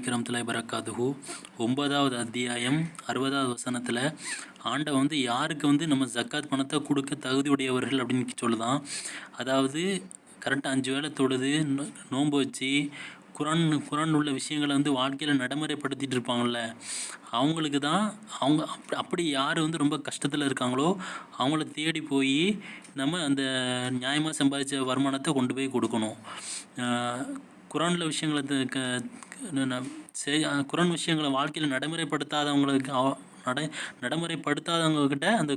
அலைக்கும் வரஹ்மத்துல்லாஹி வபரகாத்துஹு. 9வது அத்தியாயம் 60வது வசனத்தில் ஆண்டவன் யாருக்கு நம்ம ஜக்காத் பணத்தை கொடுக்க தகுதியுடையவர்கள் அப்படின்னு சொல்லுதான். அதாவது கரெக்டாக 5 வேளை தொழுது நோன்பு வச்சு குரான் உள்ள விஷயங்களை வாழ்க்கையில் நடைமுறைப்படுத்திட்டு இருப்பாங்கள்ல, அவங்களுக்கு தான் அவங்க அப்படி யார் ரொம்ப கஷ்டத்தில் இருக்காங்களோ அவங்கள தேடி போய் நம்ம அந்த நியாயமாக சம்பாதிச்ச வருமானத்தை கொண்டு போய் கொடுக்கணும். குரானில் விஷயங்களை குரான் விஷயங்களை வாழ்க்கையில் நடைமுறைப்படுத்தாதவங்களுக்கு நடைமுறைப்படுத்தாதவங்கக்கிட்ட அந்த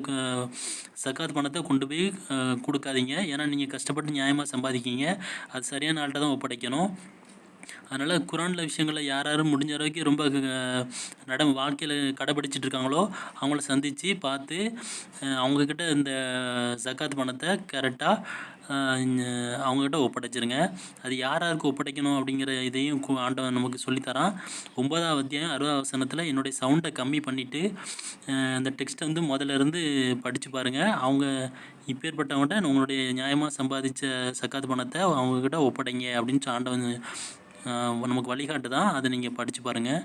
ஜக்காத் பணத்தை கொண்டு போய் கொடுக்காதீங்க. ஏன்னா நீங்கள் கஷ்டப்பட்டு நியாயமாக சம்பாதிக்கிங்க, அது சரியான ஆள்கிட்ட தான் ஒப்படைக்கணும். அதனால் குரானில் விஷயங்களை யார் முடிஞ்ச வரைக்கும் ரொம்ப வாழ்க்கையில் கடைப்பிடிச்சிட்டு இருக்காங்களோ அவங்கள சந்தித்து பார்த்து அவங்கக்கிட்ட இந்த ஜக்காத் பணத்தை கரெக்டாக அவங்கக்கிட்ட ஒப்படைச்சிருங்க. அது யாருக்கு ஒப்படைக்கணும் அப்படிங்கிற இதையும் ஆண்டவன் நமக்கு சொல்லித்தரான். 9வது அத்தியாயம் 60வது வசனத்தில் என்னுடைய சவுண்டை கம்மி பண்ணிவிட்டு அந்த டெக்ஸ்ட்டை முதல்ல இருந்து படித்து பாருங்கள். அவங்க இப்பேற்பட்டவங்கள்ட்ட உங்களுடைய நியாயமாக சம்பாதிச்ச ஜக்காத் பணத்தை அவங்கக்கிட்ட ஒப்படைங்க அப்படின்னு ஆண்டவன் நமக்கு வழிகாட்டு தான். அதை நீங்கள் படித்து பாருங்கள்.